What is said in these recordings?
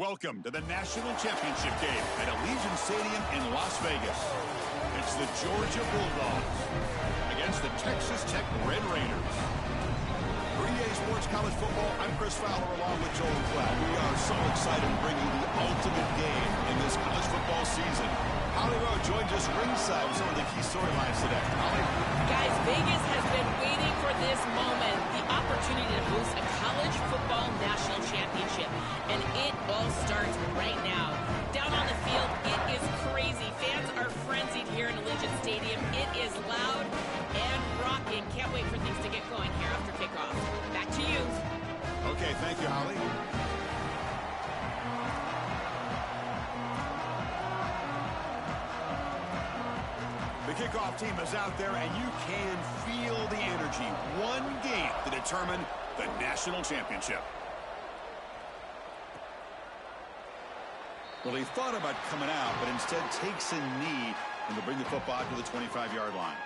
Welcome to the National Championship game at Allegiant Stadium in Las Vegas. It's the Georgia Bulldogs against the Texas Tech Red Raiders. For EA Sports College Football, I'm Chris Fowler along with Joel Cloud. We are so excited to bring you the ultimate game in this college football season. Holly Rowe joins us ringside with some of the key storylines today. Holly? Guys, Vegas has been waiting for this moment, the opportunity to host a college football national championship. And it all starts right now. Down on the field, it is crazy. Fans are frenzied here in Allegiant Stadium. It is loud and rocking. Can't wait for things to get going here after kickoff. Back to you. Okay, thank you, Holly. The kickoff team is out there, and you can feel the energy. One game to determine the national championship. Well, he thought about coming out, but instead takes a knee and will bring the football to the 25-yard line.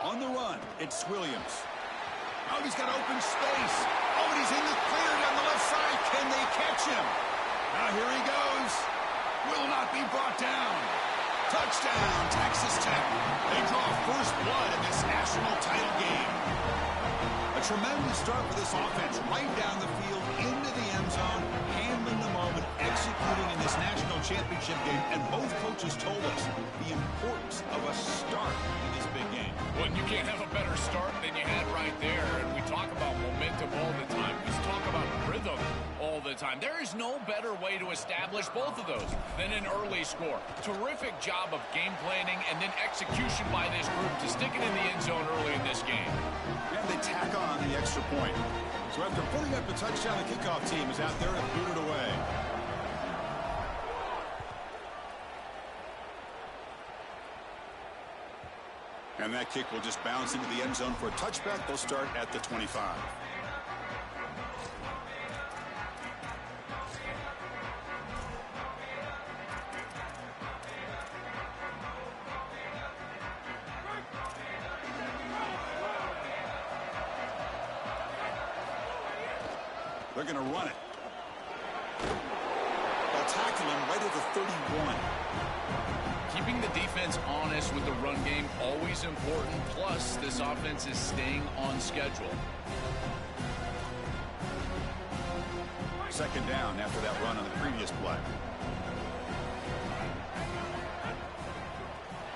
On the run, it's Williams. Oh, he's got open space. Oh, and he's in the clear down the left side. Can they catch him? Now here he goes. Will not be brought down. Touchdown, Texas Tech. They draw first blood in this national title game. A tremendous start for this offense. Right down the field, into the end zone, handling the moment, executing in this national championship game. And both coaches told us the importance of a start in this big game. Well, you can't have a better start than you had right there. And we talk about momentum all the time. We talk about rhythm all the time. There is no better way to establish both of those than an early score. Terrific job of game planning and then execution by this group to stick it in the end zone early in this game. And they tack on the extra point. So after putting up the touchdown, the kickoff team is out there to boot it away. And that kick will just bounce into the end zone for a touchback. They'll start at the 25. They're going to run it. They'll tackle him right at the 31. Keeping the defense honest with the run game, always important. Plus, this offense is staying on schedule. Second down after that run on the previous play.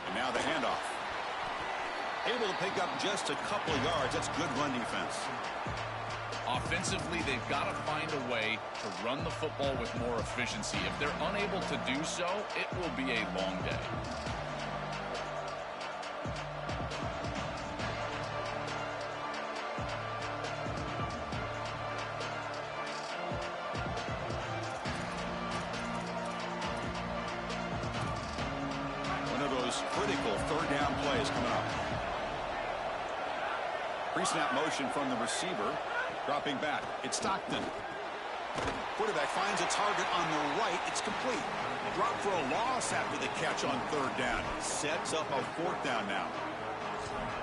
And now the handoff. Able to pick up just a couple of yards. That's good run defense. Offensively, they've got to find a way to run the football with more efficiency. If they're unable to do so, it will be a long day. One of those critical third down plays coming up. Pre-snap motion from the receiver. Dropping back, it's Stockton. Quarterback finds a target on the right. It's complete. Drop for a loss after the catch on third down. Sets up a fourth down now.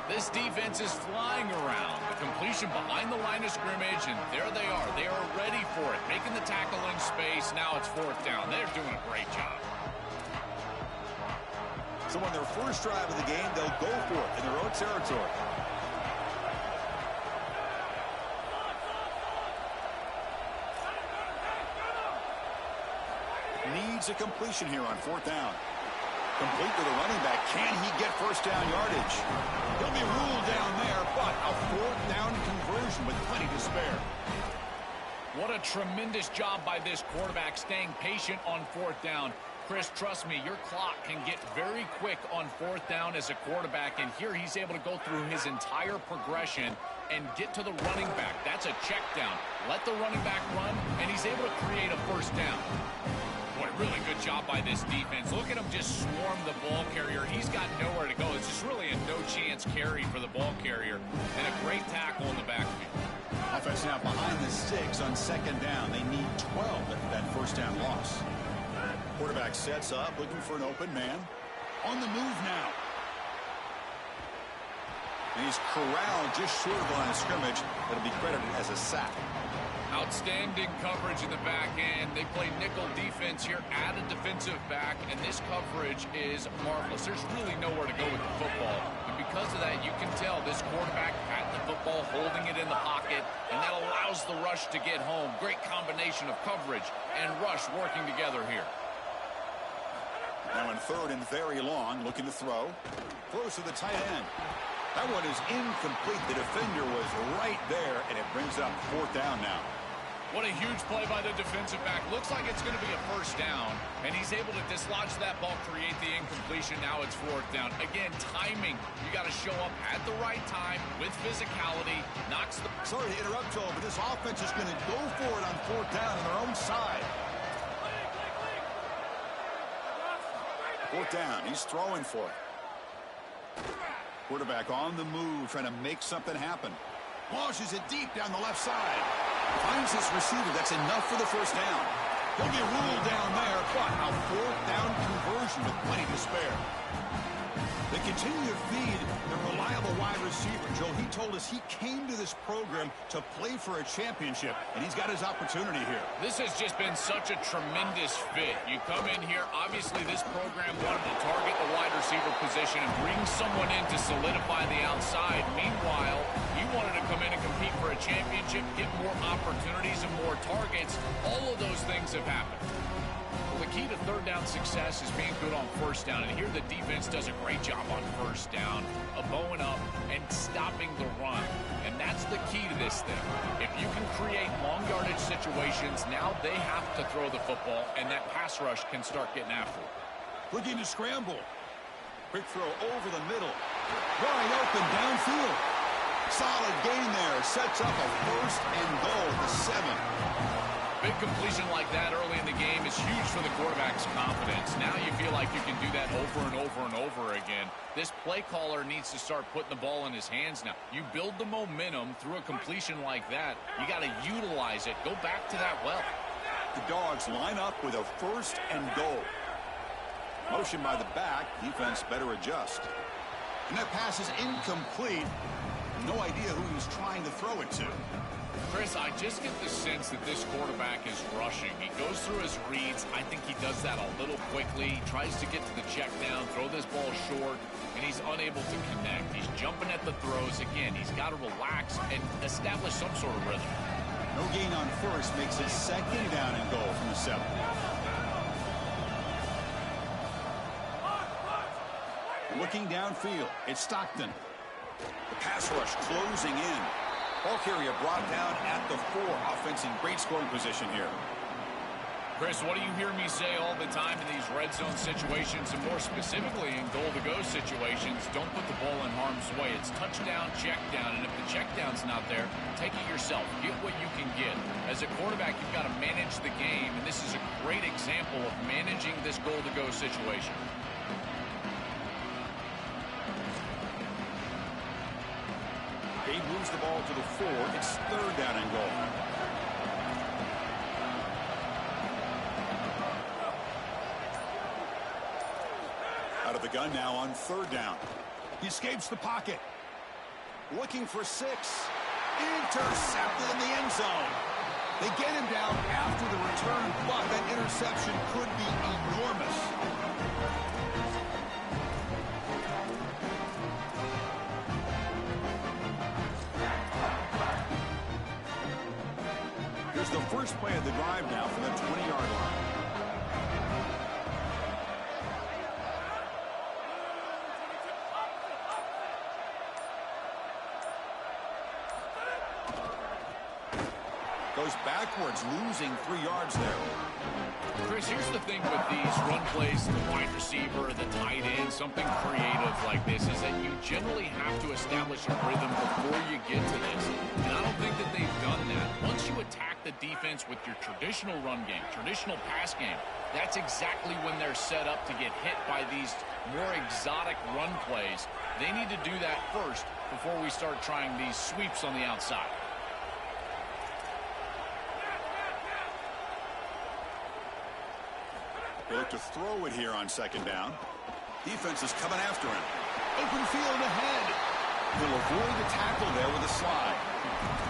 This defense is flying around. The completion behind the line of scrimmage, and there they are. They are ready for it. Making the tackle in space. Now it's fourth down. They're doing a great job. So on their first drive of the game, they'll go for it in their own territory. Needs a completion here on fourth down. Complete to the running back. Can he get first down yardage? He'll be ruled down there, but a fourth down conversion with plenty to spare. What a tremendous job by this quarterback staying patient on fourth down. Chris, trust me, your clock can get very quick on fourth down as a quarterback, and here he's able to go through his entire progression and get to the running back. That's a check down. Let the running back run, and he's able to create a first down. Boy, really good job by this defense. Look at him just swarm the ball carrier. He's got nowhere to go. It's just really a no-chance carry for the ball carrier. And a great tackle in the backfield. Offense now behind the 6 on 2nd down. They need 12 after that first down loss. Quarterback sets up, looking for an open man. On the move now. And he's corralled just short of the line of scrimmage. That'll be credited as a sack. Outstanding coverage in the back end. They play nickel defense here, add a defensive back, and this coverage is marvelous. There's really nowhere to go with the football. And because of that, you can tell this quarterback had the football, holding it in the pocket, and that allows the rush to get home. Great combination of coverage and rush working together here. Now in 3rd and very long, looking to throw. Throws to the tight end. That one is incomplete. The defender was right there, and it brings up 4th down now. What a huge play by the defensive back. Looks like it's going to be a first down, and he's able to dislodge that ball, create the incompletion. Now it's 4th down. Again, timing. You got to show up at the right time with physicality. Knocks the... Sorry to interrupt, Joe, but this offense is going to go for it on 4th down on their own side. 4th down. He's throwing for it. Quarterback on the move, trying to make something happen. Launches it deep down the left side. Finds his receiver. That's enough for the first down. He'll get ruled down there, but a 4th down conversion with plenty to spare. They continue to feed the reliable wide receiver. Joe, he told us he came to this program to play for a championship, and he's got his opportunity here. This has just been such a tremendous fit. You come in here, obviously this program wanted to target the wide receiver position and bring someone in to solidify the outside. Meanwhile, you wanted to come in and compete for a championship, get more opportunities and more targets. All of those things have happened. Well, the key to 3rd down success is being good on 1st down, and here the defense does a great job on 1st down, bowing up and stopping the run, and that's the key to this thing. If you can create long yardage situations, now they have to throw the football, and that pass rush can start getting after it. Looking to scramble. Quick throw over the middle. Wide open downfield. Solid gain there. Sets up a 1st and goal at the 7. Big completion like that early in the game is huge for the quarterback's confidence. Now you feel like you can do that over and over and over again. This play caller needs to start putting the ball in his hands now. You build the momentum through a completion like that. You got to utilize it. Go back to that well. The Dogs line up with a 1st and goal. Motion by the back. Defense better adjust. And that pass is incomplete. No idea who he was trying to throw it to. Chris, I just get the sense that this quarterback is rushing. He goes through his reads. I think he does that a little quickly. He tries to get to the check down, throw this ball short, and he's unable to connect. He's jumping at the throws. Again, he's got to relax and establish some sort of rhythm. No gain on 1st makes it 2nd down and goal from the 7. Looking downfield, it's Stockton. The pass rush closing in. Ball carrier brought down at the 4. Offense in great scoring position here. Chris, what do you hear me say all the time in these red zone situations, and more specifically in goal-to-go situations? Don't put the ball in harm's way. It's touchdown, check down, and if the check down's not there, take it yourself. Get what you can get. As a quarterback, you've got to manage the game, and this is a great example of managing this goal-to-go situation. He moves the ball to the 4. It's 3rd down and goal. Out of the gun now on 3rd down. He escapes the pocket. Looking for 6. Intercepted in the end zone. They get him down after the return, but that interception could be enormous. Here's the first play of the drive now from the 20-yard line. Goes backwards, losing 3 yards there. Chris, here's the thing with these run plays, the wide receiver, the tight end, something creative like this, is that you generally have to establish a rhythm before you get to this. And I don't think that they've done that. Once you attack the defense with your traditional run game, traditional pass game, that's exactly when they're set up to get hit by these more exotic run plays. They need to do that first before we start trying these sweeps on the outside. They look to throw it here on second down. Defense is coming after him. Open field ahead. He'll avoid the tackle there with a slide.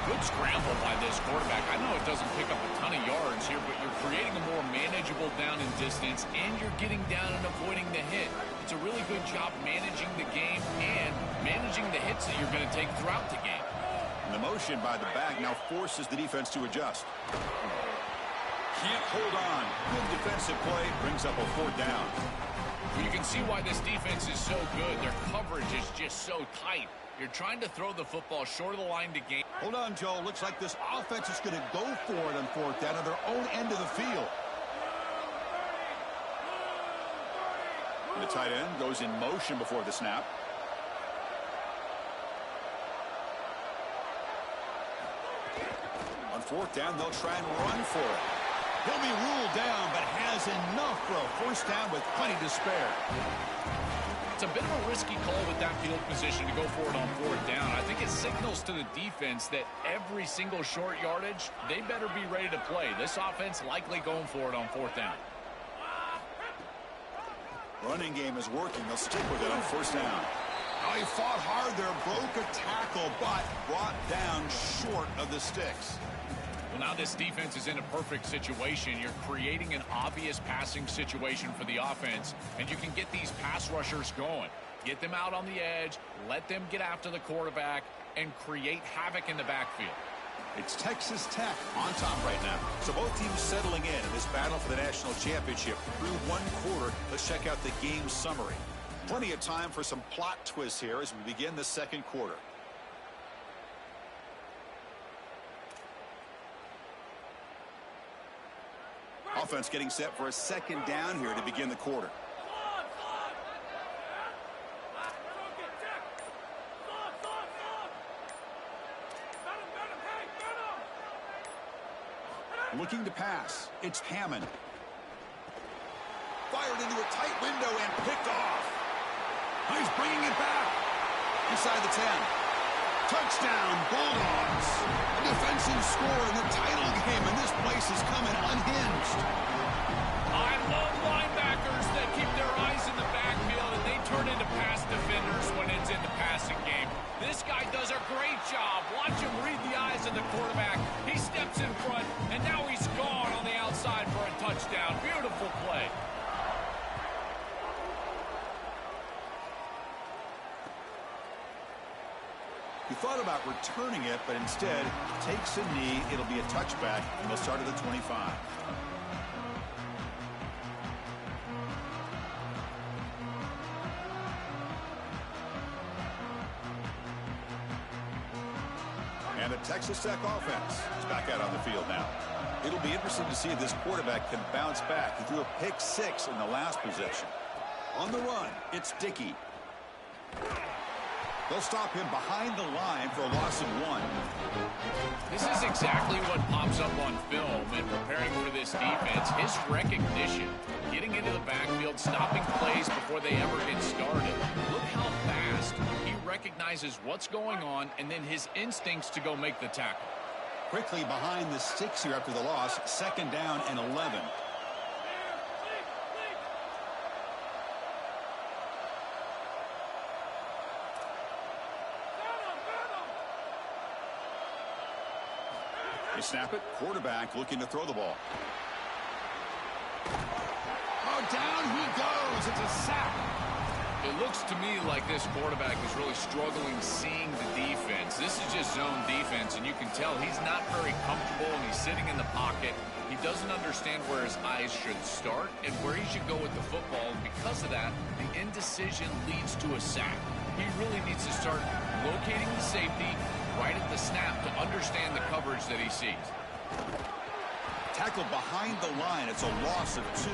Good scramble by this quarterback. I know it doesn't pick up a ton of yards here, but you're creating a more manageable down and distance, and you're getting down and avoiding the hit. It's a really good job managing the game and managing the hits that you're going to take throughout the game. And the motion by the back now forces the defense to adjust. Can't hold on. Good defensive play brings up a fourth down. You can see why this defense is so good. Their coverage is just so tight. You're trying to throw the football short of the line to gain. Hold on, Joe. Looks like this offense is going to go for it on fourth down on their own end of the field. And the tight end goes in motion before the snap. On fourth down, they'll try and run for it. He'll be ruled down, but has enough for a first down with plenty to spare. It's a bit of a risky call with that field position to go for it on fourth down. I think it signals to the defense that every single short yardage, they better be ready to play. This offense likely going for it on fourth down. Running game is working. They'll stick with it on first down. Oh, he fought hard there, broke a tackle, but brought down short of the sticks. Well, now this defense is in a perfect situation. You're creating an obvious passing situation for the offense, and you can get these pass rushers going. Get them out on the edge, let them get after the quarterback, and create havoc in the backfield. It's Texas Tech on top right now. So both teams settling in this battle for the national championship. Through one quarter, let's check out the game summary. Plenty of time for some plot twists here as we begin the second quarter. Offense getting set for a second down here to begin the quarter. Looking to pass. It's Hammond. Fired into a tight window and picked off. He's bringing it back. Inside the 10. Touchdown, Bulldogs. A defensive score in the title game, and this place is coming unhinged. I love linebackers that keep their eyes in the backfield, and they turn into pass defenders when it's in the passing game. This guy does a great job. Watch him read the eyes of the quarterback. He steps in front, and now he's gone on the outside for a touchdown. Beautiful play. He thought about returning it, but instead takes a knee. It'll be a touchback, and they'll start at the 25. And the Texas Tech offense is back out on the field now. It'll be interesting to see if this quarterback can bounce back. He threw a pick six in the last possession. On the run, it's Dickey. They'll stop him behind the line for a loss of 1. This is exactly what pops up on film in preparing for this defense. His recognition, getting into the backfield, stopping plays before they ever get started. Look how fast he recognizes what's going on and then his instincts to go make the tackle. Quickly behind the sticks here after the loss. Second down and 11. They snap it. Quarterback looking to throw the ball. Oh, down he goes. It's a sack. It looks to me like this quarterback is really struggling seeing the defense. This is just zone defense, and you can tell he's not very comfortable, and he's sitting in the pocket. He doesn't understand where his eyes should start and where he should go with the football, and because of that, the indecision leads to a sack. He really needs to start locating the safety right at the snap to understand the coverage that he sees. Tackled behind the line. It's a loss of 2.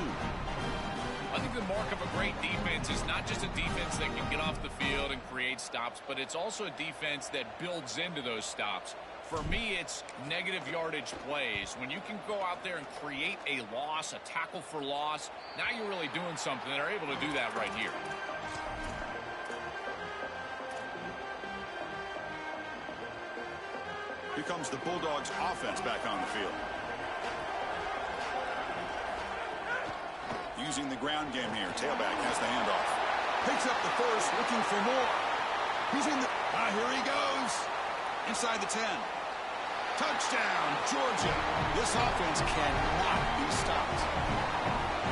I think the mark of a great defense is not just a defense that can get off the field and create stops, but it's also a defense that builds into those stops. For me, it's negative yardage plays. When you can go out there and create a loss, a tackle for loss, now you're really doing something. They're able to do that right here. Here comes the Bulldogs offense back on the field. Using the ground game here. Tailback has the handoff. Picks up the first, looking for more. He's in the... here he goes. Inside the 10. Touchdown, Georgia. This offense cannot be stopped.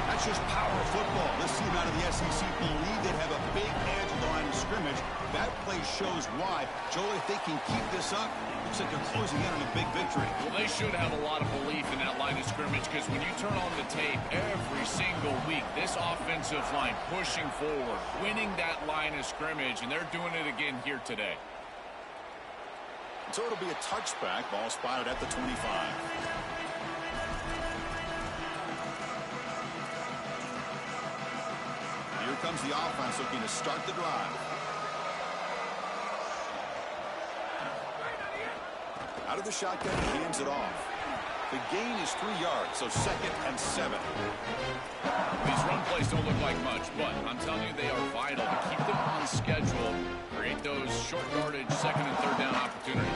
That's just power football. This team out of the SEC believe they have a big edge at the line of scrimmage. That play shows why. Joel, if they can keep this up, looks like they're closing in on a big victory. Well, they should have a lot of belief in that line of scrimmage, because when you turn on the tape every single week, this offensive line pushing forward, winning that line of scrimmage, and they're doing it again here today. So it'll be a touchback. Ball spotted at the 25. Here comes the offense looking to start the drive. Out of the shotgun, he hands it off. The gain is 3 yards, so 2nd and 7. These run plays don't look like much, but I'm telling you, they are vital to keep them on schedule, create those short yardage 2nd and 3rd down opportunities.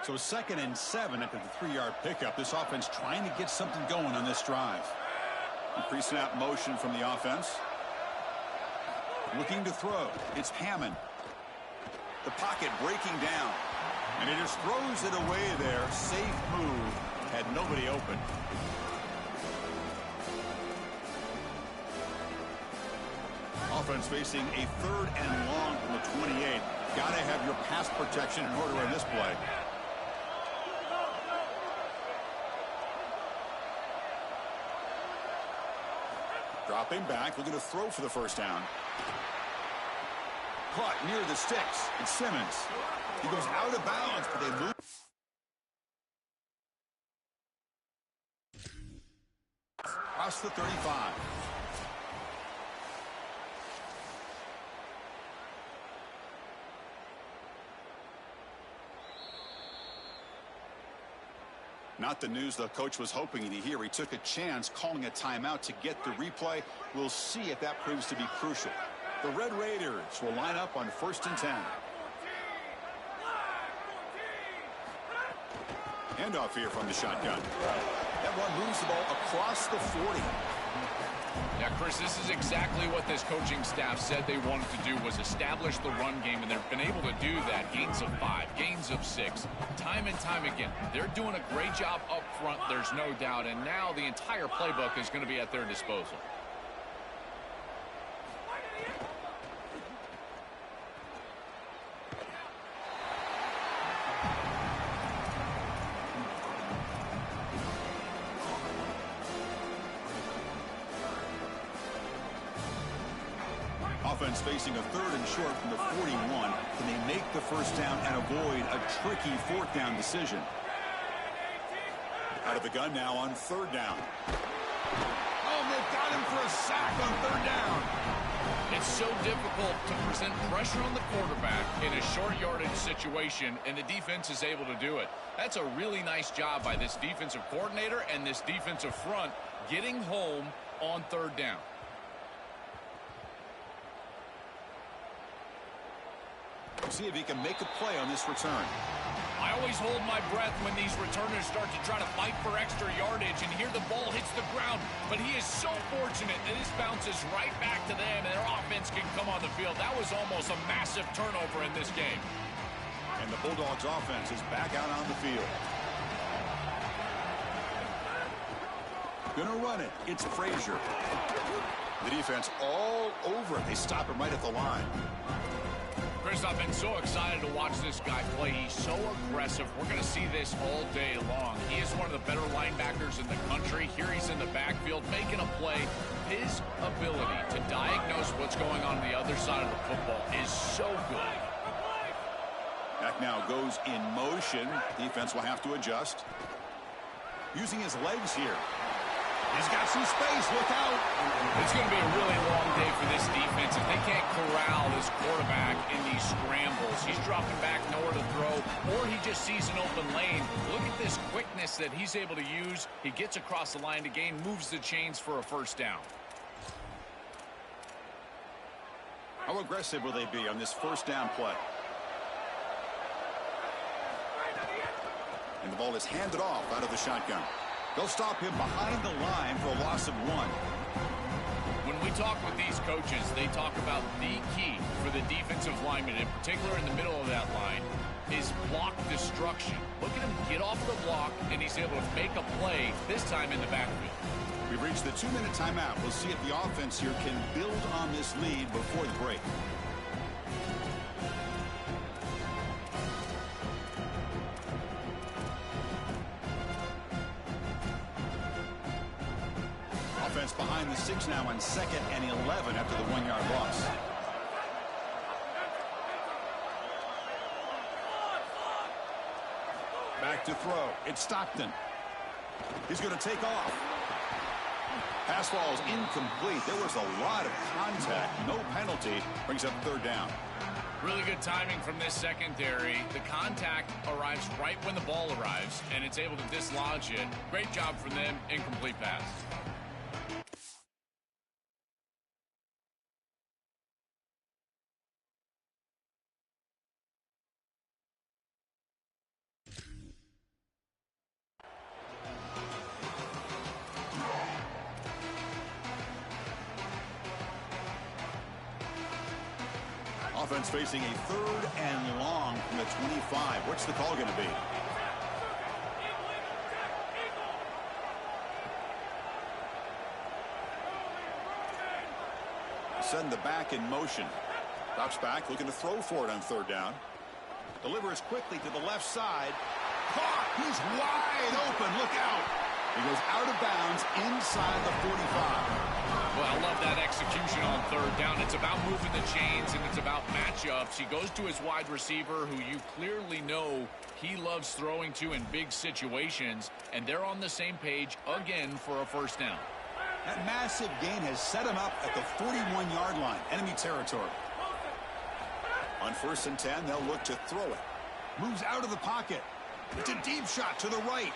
So 2nd and 7 after the 3-yard pickup. This offense trying to get something going on this drive. Pre-snap motion from the offense. Looking to throw. It's Hammond. The pocket breaking down. And he just throws it away there. Safe move. Had nobody open. Offense facing a 3rd and long from the 28. Got to have your pass protection in order in this play. Dropping back, looking to throw for the first down. Caught near the sticks. It's Simmons. He goes out of bounds, but they move. Across the 35. Not the news the coach was hoping to hear. He took a chance calling a timeout to get the replay. We'll see if that proves to be crucial. The Red Raiders will line up on 1st and 10. Handoff here from the shotgun. That one moves the ball across the 40. Yeah, Chris, this is exactly what this coaching staff said they wanted to do, was establish the run game, and they've been able to do that. Gains of 5, gains of 6, time and time again. They're doing a great job up front, there's no doubt, and now the entire playbook is going to be at their disposal. Offense facing a 3rd and short from the 41. Can they make the first down and avoid a tricky 4th down decision? Out of the gun now on 3rd down. Oh, they've got him for a sack on 3rd down. It's so difficult to present pressure on the quarterback in a short yardage situation, and the defense is able to do it. That's a really nice job by this defensive coordinator and this defensive front getting home on 3rd down. See if he can make a play on this return. I always hold my breath when these returners start to try to fight for extra yardage, and here the ball hits the ground. But he is so fortunate that this bounces right back to them, and their offense can come on the field. That was almost a massive turnover in this game. And the Bulldogs offense is back out on the field. Gonna run it. It's Frazier. The defense all over it. They stop him right at the line. Chris, I've been so excited to watch this guy play. He's so aggressive. We're going to see this all day long. He is one of the better linebackers in the country. Here he's in the backfield making a play. His ability to diagnose what's going on the other side of the football is so good. Back now goes in motion. Defense will have to adjust. Using his legs here. He's got some space. Look out. It's going to be a really long day for this defense. If they can't corral this quarterback in these scrambles, he's dropping back, nowhere to throw, or he just sees an open lane. Look at this quickness that he's able to use. He gets across the line to gain, moves the chains for a first down. How aggressive will they be on this first down play? And the ball is handed off out of the shotgun. They'll stop him behind the line for a loss of 1. When we talk with these coaches, they talk about the key for the defensive lineman, in particular in the middle of that line, is block destruction. Look at him get off the block, and he's able to make a play, this time in the backfield. We've reached the 2-minute timeout. We'll see if the offense here can build on this lead before the break. Offense behind the 6 now on 2nd and 11 after the 1-yard loss. Back to throw. It's Stockton. He's going to take off. Pass ball is incomplete. There was a lot of contact. No penalty. Brings up 3rd down. Really good timing from this secondary. The contact arrives right when the ball arrives, and it's able to dislodge it. Great job from them. Incomplete pass. Offense facing a 3rd and long from the 25. What's the call going to be? Send the back in motion. Drops back, looking to throw for it on 3rd down. Delivers quickly to the left side. Caught! He's wide open. Look out! He goes out of bounds inside the 45. Well, I love that execution on 3rd down. It's about moving the chains, and it's about matchups. He goes to his wide receiver, who you clearly know he loves throwing to in big situations, and they're on the same page again for a first down. That massive gain has set him up at the 41-yard line, enemy territory. On 1st and 10, they'll look to throw it. Moves out of the pocket. It's a deep shot to the right.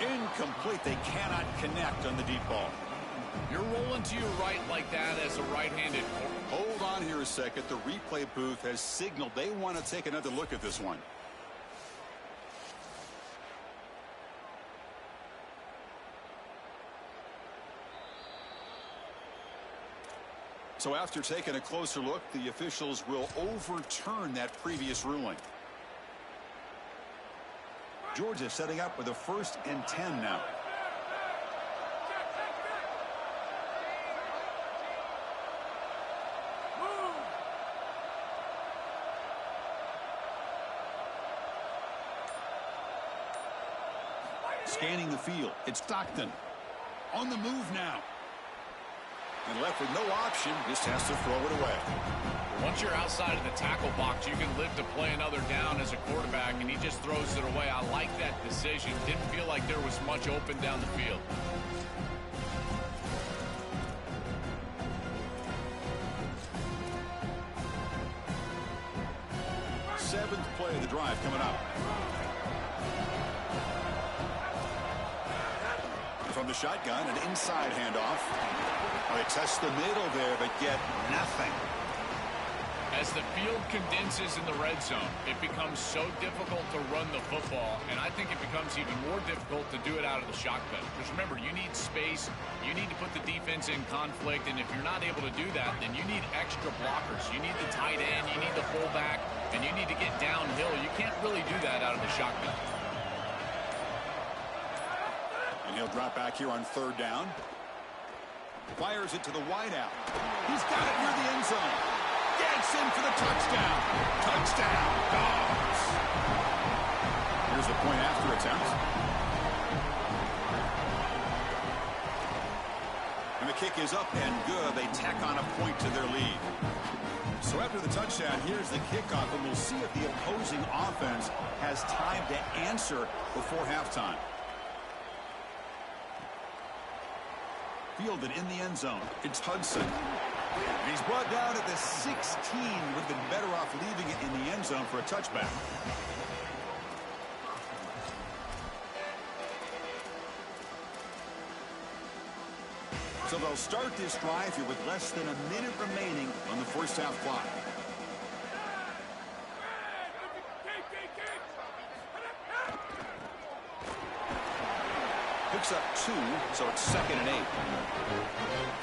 Incomplete. They cannot connect on the deep ball. You're rolling to your right like that as a right-handed. Hold on here a second. The replay booth has signaled they want to take another look at this one. So after taking a closer look, the officials will overturn that previous ruling. Georgia setting up with a 1st and 10 now. Scanning the field. It's Stockton. On the move now. And left with no option. Just has to throw it away. Once you're outside of the tackle box, you can live to play another down as a quarterback, and he just throws it away. I like that decision. Didn't feel like there was much open down the field. Seventh play of the drive coming up. From the shotgun, an inside handoff. They test the middle there, but get nothing. As the field condenses in the red zone, it becomes so difficult to run the football, and I think it becomes even more difficult to do it out of the shotgun. Because remember, you need space, you need to put the defense in conflict, and if you're not able to do that, then you need extra blockers. You need the tight end, you need the fullback, and you need to get downhill. You can't really do that out of the shotgun. And he'll drop back here on 3rd down. Fires it to the wideout. He's got it near the end zone. Gets in for the touchdown. Touchdown, Dogs. Here's the point after attempt. And the kick is up and good. They tack on a point to their lead. So after the touchdown, here's the kickoff, and we'll see if the opposing offense has time to answer before halftime. Fielded in the end zone. It's Hudson. And he's brought down at the 16. Would have been better off leaving it in the end zone for a touchback. So they'll start this drive here with less than a minute remaining on the first half clock. Picks up 2, so it's 2nd and 8.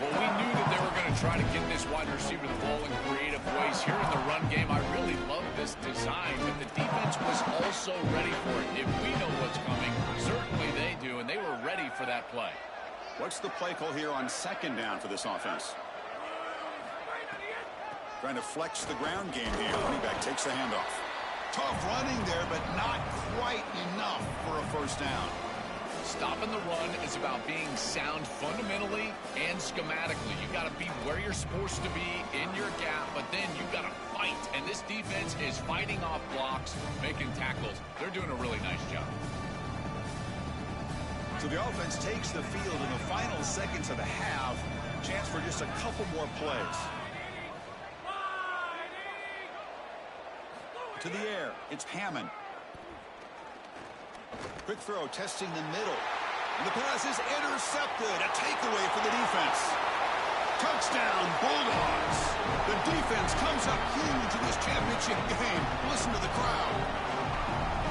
Well, we knew that they were going to try to get this wide receiver the ball in creative ways. Here in the run game, I really love this design, but the defense was also ready for it. If we know what's coming, certainly they do, and they were ready for that play. What's the play call here on 2nd down for this offense? Trying to flex the ground game here. Running back takes the handoff. Tough running there, but not quite enough for a first down. Stopping the run is about being sound fundamentally and schematically. You got to be where you're supposed to be in your gap, but then you got to fight. And this defense is fighting off blocks, making tackles. They're doing a really nice job. So the offense takes the field in the final seconds of the half. Chance for just a couple more plays. To the air, it's Hammond. Quick throw, testing the middle. And the pass is intercepted. A takeaway for the defense. Touchdown, Bulldogs. The defense comes up huge in this championship game. Listen to the crowd.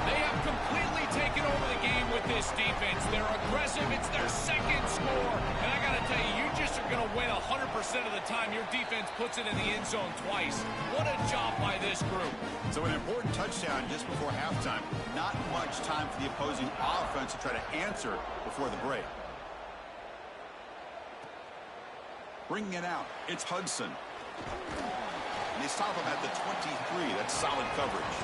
They have completely taken over the game with this defense. They're aggressive. It's their 2nd score. And I got to tell you, you just are going to win 100% of the time your defense puts it in the end zone twice. What a job by this group. So an important touchdown just before halftime. Not much time for the opposing offense to try to answer before the break. Bringing it out, it's Hudson. And they stop him at the 23. That's solid coverage.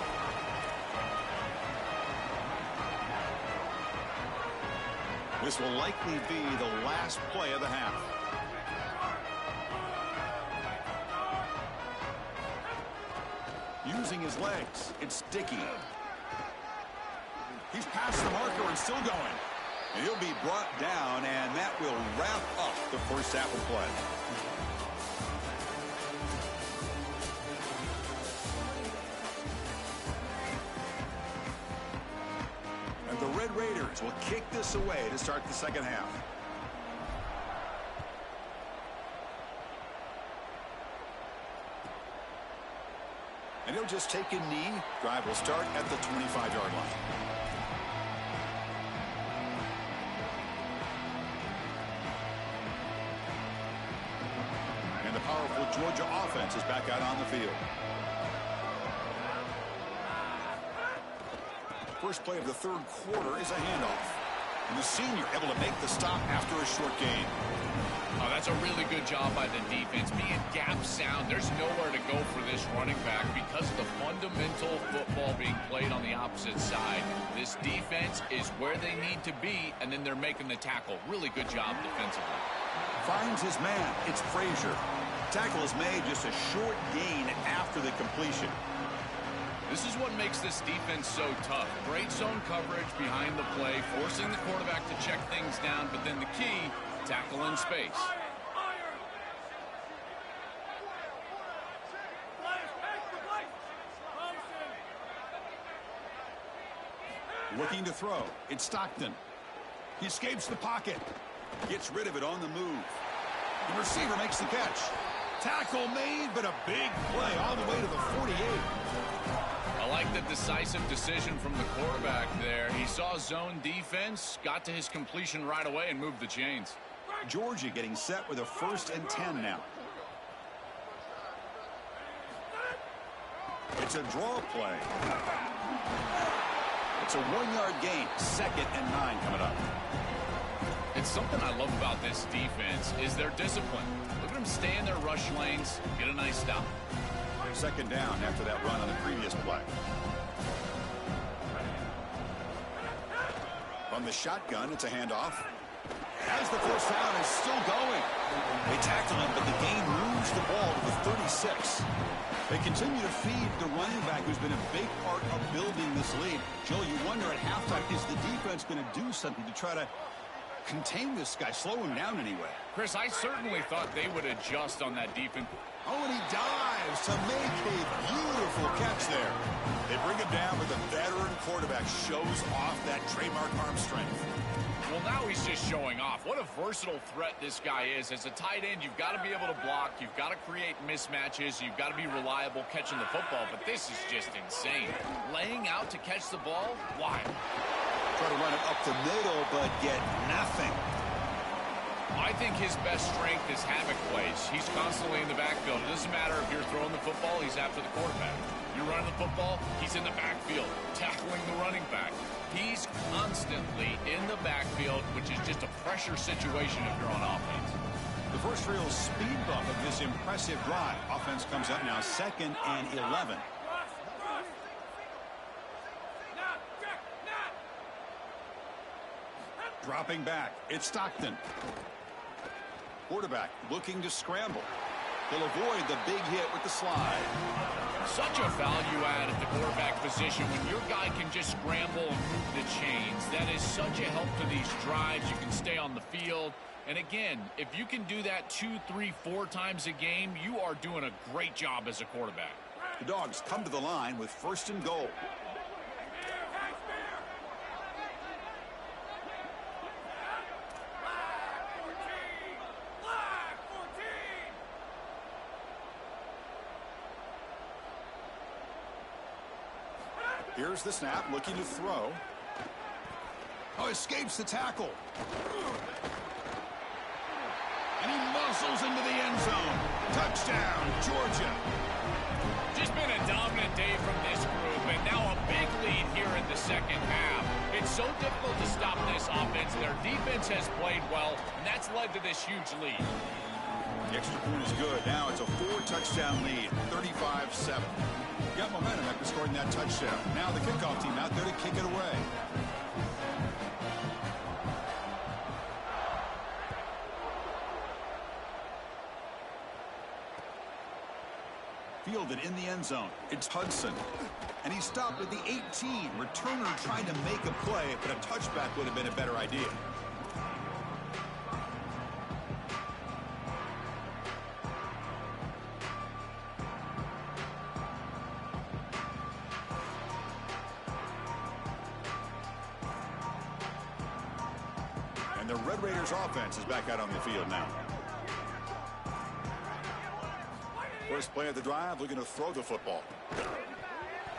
This will likely be the last play of the half. Using his legs, it's Dickey. He's past the marker and still going. And he'll be brought down, and that will wrap up the first half of play. And the Red Raiders will kick this away to start the second half. And he'll just take a knee. Drive will start at the 25-yard line. And the powerful Georgia offense is back out on the field. First play of the 3rd quarter is a handoff. And the senior able to make the stop after a short gain. Oh, that's a really good job by the defense. Being gap sound, there's nowhere to go for this running back because of the fundamental football being played on the opposite side. This defense is where they need to be, and then they're making the tackle. Really good job defensively. Finds his man. It's Frazier. Tackle is made just a short gain after the completion. This is what makes this defense so tough. Great zone coverage behind the play, forcing the quarterback to check things down, but then the key, tackle in space. Looking to throw. It's Stockton. He escapes the pocket. Gets rid of it on the move. The receiver makes the catch. Tackle made, but a big play all the way to the 48. I like the decisive decision from the quarterback there. He saw zone defense, got to his completion right away, and moved the chains. Georgia getting set with a 1st and 10 now. It's a draw play. It's a 1-yard gain. 2nd and 9 coming up. It's something I love about this defense is their discipline. Look at them stay in their rush lanes, get a nice stop. Second down after that run on the previous play. From the shotgun, it's a handoff. As the first down is still going. They tackle him, but the game moves the ball to the 36. They continue to feed the running back, who's been a big part of building this lead. Joe, you wonder at halftime, is the defense going to do something to try to contain this guy, slow him down anyway? Chris, I certainly thought they would adjust on that defense. Oh, and he dives to make a beautiful catch there. They bring him down, but the veteran quarterback shows off that trademark arm strength. Well, now he's just showing off. What a versatile threat this guy is. As a tight end, you've got to be able to block. You've got to create mismatches. You've got to be reliable catching the football. But this is just insane. Laying out to catch the ball? Why? Try to run it up the middle, but get nothing. I think his best strength is havoc plays. He's constantly in the backfield. It doesn't matter if you're throwing the football, he's after the quarterback. You're running the football, he's in the backfield, tackling the running back. He's constantly in the backfield, which is just a pressure situation if you're on offense. The first real speed bump of this impressive drive. Offense comes up now 2nd and 11. Dropping back, it's Stockton. Quarterback looking to scramble. He'll avoid the big hit with the slide. Such a value add at the quarterback position when your guy can just scramble and move the chains. That is such a help to these drives. You can stay on the field. And again, if you can do that 2, 3, 4 times a game, you are doing a great job as a quarterback. The Dogs come to the line with 1st and goal. Here's the snap, looking to throw. Oh, escapes the tackle. And he muscles into the end zone. Touchdown, Georgia. Just been a dominant day from this group, and now a big lead here in the second half. It's so difficult to stop this offense. Their defense has played well, and that's led to this huge lead. The extra point is good. Now it's a 4-touchdown lead, 35-7. Got momentum after scoring that touchdown. Now the kickoff team out there to kick it away. Fielded in the end zone. It's Hudson. And he stopped at the 18. Returner trying to make a play, but a touchback would have been a better idea. And the Red Raiders offense is back out on the field now. First play of the drive, looking to throw the football.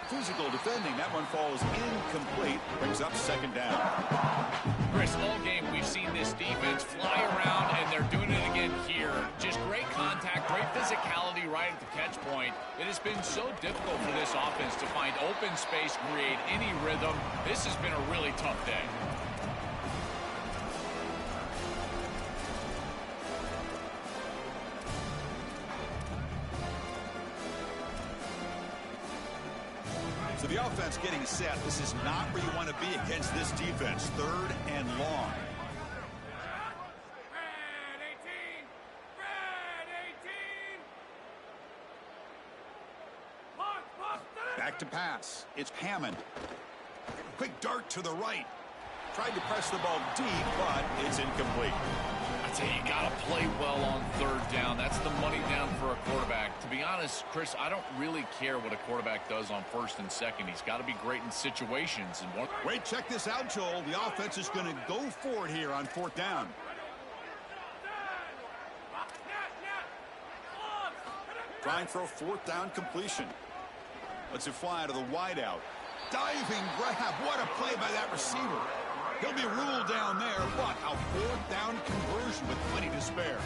Physical defending. That one falls incomplete. Brings up 2nd down. Chris, all game we've seen this defense fly around, and they're doing it again here. Just great contact, great physicality right at the catch point. It has been so difficult for this offense to find open space, create any rhythm. This has been a really tough day. So the offense getting set. This is not where you want to be against this defense. 3rd and long. Back to pass. It's Hammond. Quick dart to the right. Tried to press the ball deep, but it's incomplete. I tell you, you got to play well on 3rd down. That's the money down for a quarterback. To be honest, Chris, I don't really care what a quarterback does on 1st and 2nd. He's got to be great in situations. And wait, check this out, Joel. The offense is going to go for it here on 4th down. Trying for a 4th down completion. Lets it fly to the wideout. Diving grab. What a play by that receiver. He'll be ruled down there. What a 4th down conversion with plenty to spare.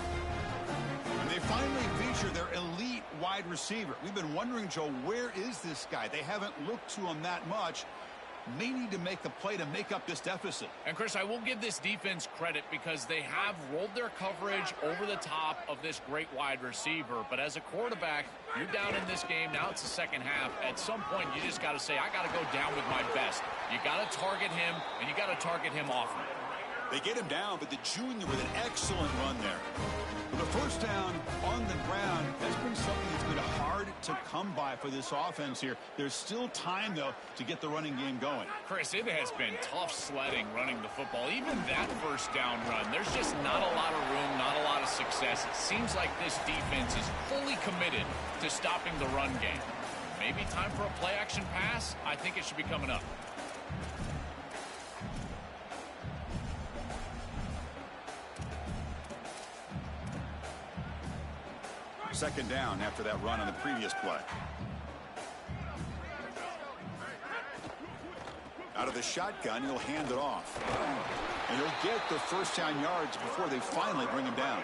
And they finally feature their elite wide receiver. We've been wondering, Joe, where is this guy? They haven't looked to him that much. may need to make the play to make up this deficit. And, Chris, I will give this defense credit because they have rolled their coverage over the top of this great wide receiver. But as a quarterback, you're down in this game. Now it's the second half. At some point, you just got to say, I got to go down with my best. You got to target him, and you got to target him often. They get him down, but the junior with an excellent run there. The first down on the ground has been something that's been hard to come by for this offense here. There's still time, though, to get the running game going. Chris, it has been tough sledding running the football. Even that first down run, there's just not a lot of room, not a lot of success. It seems like this defense is fully committed to stopping the run game. Maybe time for a play-action pass? I think it should be coming up. Second down after that run on the previous play. Out of the shotgun, he'll hand it off. And he'll get the first down yards before they finally bring him down.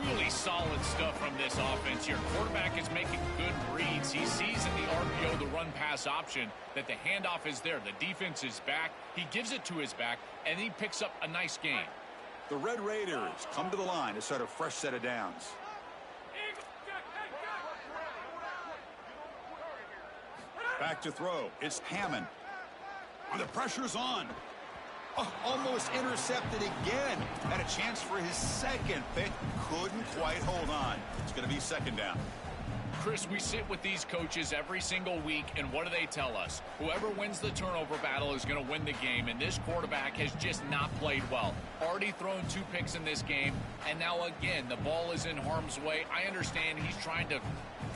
Really solid stuff from this offense here. Quarterback is making good reads. He sees in the RPO, the run-pass option, that the handoff is there. The defense is back. He gives it to his back, and he picks up a nice gain. The Red Raiders come to the line to start a fresh set of downs. Back to throw. It's Hammond. The pressure's on. Oh, almost intercepted again. Had a chance for his second pick. Couldn't quite hold on. It's going to be second down. Chris, we sit with these coaches every single week, and what do they tell us? Whoever wins the turnover battle is going to win the game, and this quarterback has just not played well. Already thrown 2 picks in this game, and now again, the ball is in harm's way. I understand he's trying to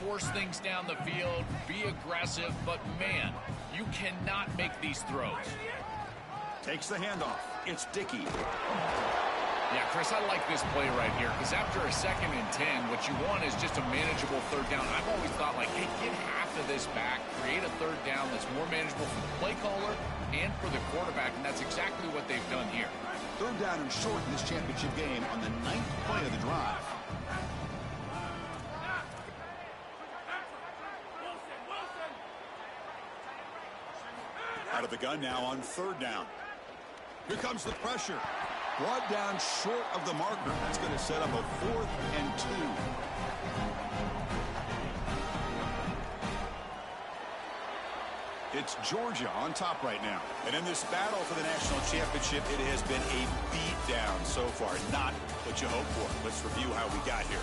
force things down the field, be aggressive, but man, you cannot make these throws. Takes the handoff. It's Dickey. Yeah, Chris, I like this play right here because after a 2nd and 10, what you want is just a manageable third down. I've always thought, like, hey, get half of this back, create a third down that's more manageable for the play caller and for the quarterback, and that's exactly what they've done here. Third down and short in this championship game on the 9th play of the drive. Out of the gun now on third down. Here comes the pressure. Brought down short of the marker. That's going to set up a 4th and 2. It's Georgia on top right now. And in this battle for the national championship, it has been a beatdown so far. Not what you hope for. Let's review how we got here.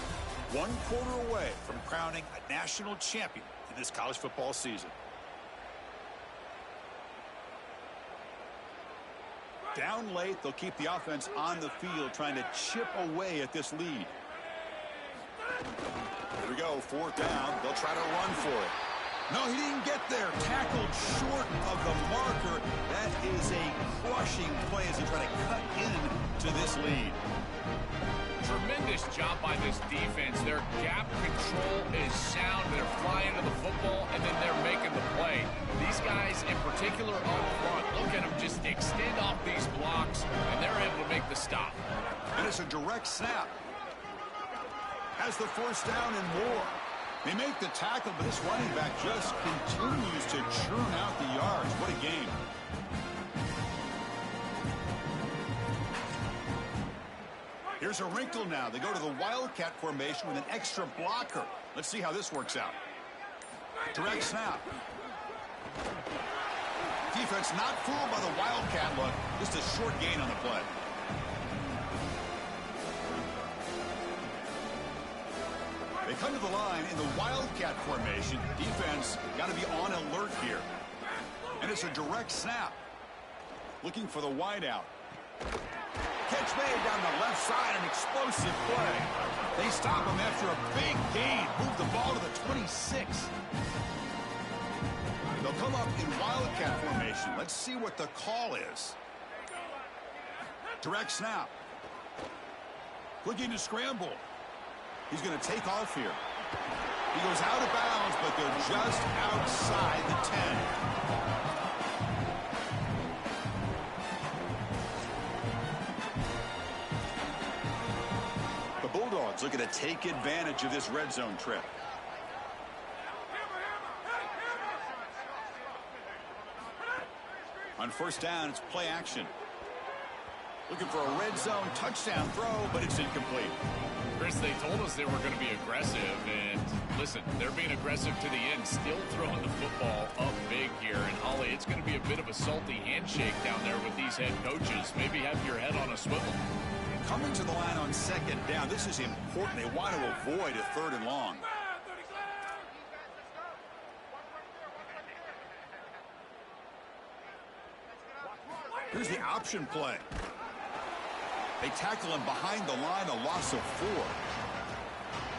1 quarter away from crowning a national champion in this college football season. Down late, they'll keep the offense on the field, trying to chip away at this lead. Here we go, 4th down. They'll try to run for it. No, he didn't get there. Tackled short of the marker. That is a crushing play as they try to cut into this lead. Tremendous job by this defense. Their gap control is sound. They're flying to the football, and then they're making the play. These guys, in particular up front, look at them just extend off these blocks, and they're able to make the stop. And it's a direct snap. Has the first down and more. They make the tackle, but this running back just continues to churn out the yards. What a game. Here's a wrinkle now. They go to the Wildcat formation with an extra blocker. Let's see how this works out. Direct snap. Defense not fooled by the Wildcat look. Just a short gain on the play. They come to the line in the Wildcat formation. Defense got to be on alert here. And it's a direct snap. Looking for the wideout. Catch made down the left side, an explosive play. They stop him after a big gain. Move the ball to the 26. They'll come up in Wildcat formation. Let's see what the call is. Direct snap. Looking to scramble. He's going to take off here. He goes out of bounds, but they're just outside the 10. The Bulldogs looking to take advantage of this red zone trip. first down, it's play action. Looking for a red zone touchdown throw, but it's incomplete. Chris, they told us they were going to be aggressive, and listen, they're being aggressive to the end, still throwing the football up big here. And Holly, it's going to be a bit of a salty handshake down there with these head coaches. Maybe have your head on a swivel. Coming to the line on second down, this is important. They want to avoid a third and long. Here's the option play. They tackle him behind the line, a loss of 4.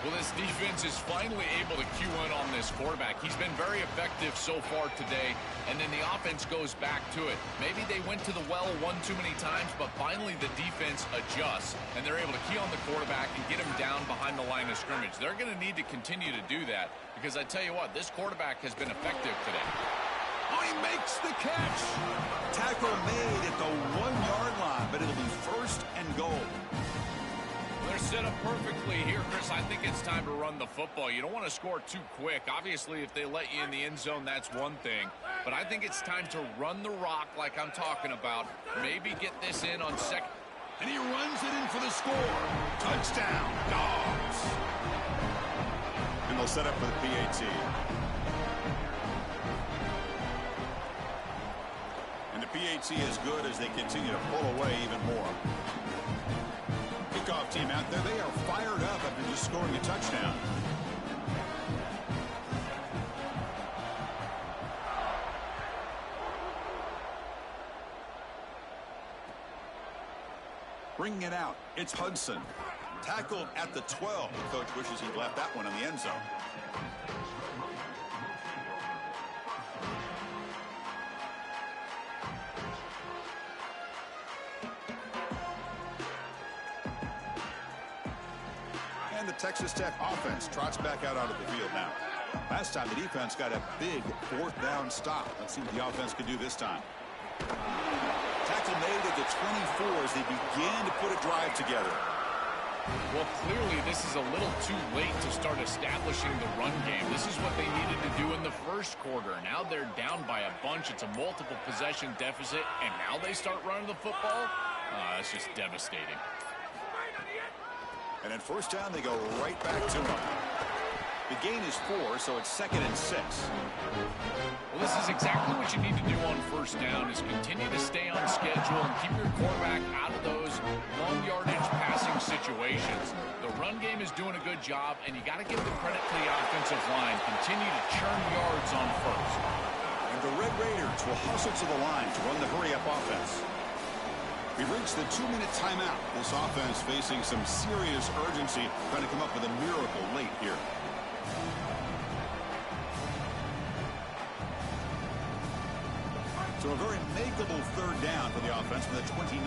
Well, this defense is finally able to cue in on this quarterback. He's been very effective so far today, and then the offense goes back to it. Maybe they went to the well one too many times, but finally the defense adjusts, and they're able to key on the quarterback and get him down behind the line of scrimmage. They're going to need to continue to do that, because I tell you what, this quarterback has been effective today. Oh, he makes the catch. Tackle made at the 1-yard line, but it'll be first and goal. They're set up perfectly here, Chris. I think it's time to run the football. You don't want to score too quick. Obviously, if they let you in the end zone, that's one thing. But I think it's time to run the rock like I'm talking about. Maybe get this in on second. And he runs it in for the score. Touchdown, Dogs. And they'll set up for the PAT. And the PAT is good as they continue to pull away even more. Kickoff team out there, they are fired up after just scoring a touchdown. Bringing it out, it's Hudson. Tackled at the 12. The coach wishes he'd left that one in the end zone. And the Texas Tech offense trots back out onto the field now. Last time the defense got a big 4th down stop. Let's see what the offense can do this time. Tackle made at the 24 as they begin to put a drive together. Well, clearly this is a little too late to start establishing the run game. This is what they needed to do in the first quarter. Now they're down by a bunch. It's a multiple possession deficit, and now they start running the football? That's just devastating. And at first down, they go right back to him. The gain is 4, so it's 2nd and 6. Well, this is exactly what you need to do on first down, is continue to stay on schedule and keep your quarterback out of those long yardage passing situations. The run game is doing a good job, and you got to give the credit to the offensive line. Continue to churn yards on first. And the Red Raiders will hustle to the line to run the hurry-up offense. We've reached the 2-minute timeout. This offense facing some serious urgency, trying to come up with a miracle late here. So a very makeable 3rd down for the offense from the 29.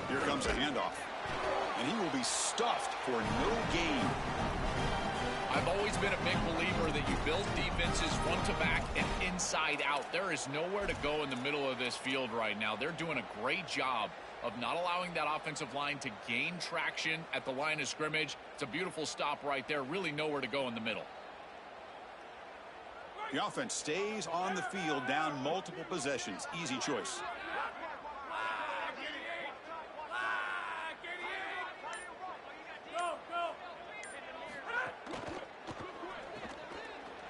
Here comes a handoff. And he will be stuffed for no gain. I've always been a big believer that you build defenses front to back and inside out. There is nowhere to go in the middle of this field right now. They're doing a great job of not allowing that offensive line to gain traction at the line of scrimmage. It's a beautiful stop right there. Really nowhere to go in the middle. The offense stays on the field, down multiple possessions. Easy choice.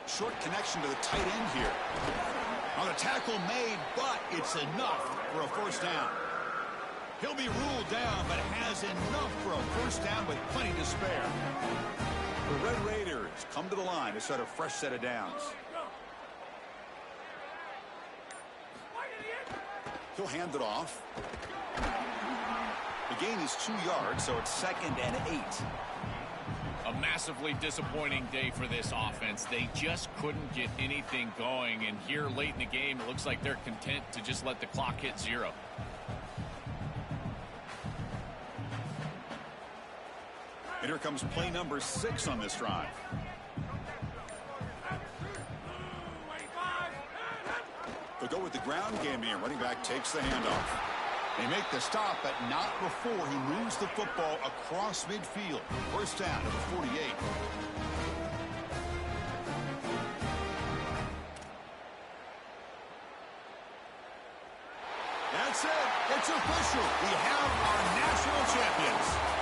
Short connection to the tight end here. On a tackle made, but it's enough for a first down. He'll be ruled down, but has enough for a first down with plenty to spare. The Red Raiders come to the line to start a fresh set of downs. He'll hand it off. The gain is 2 yards, so it's 2nd and 8. A massively disappointing day for this offense. They just couldn't get anything going, and here late in the game, it looks like they're content to just let the clock hit 0. And here comes play number 6 on this drive. They'll go with the ground game here. Running back takes the handoff. They make the stop, but not before he moves the football across midfield. First down to the 48. That's it. It's official. We have our national champions.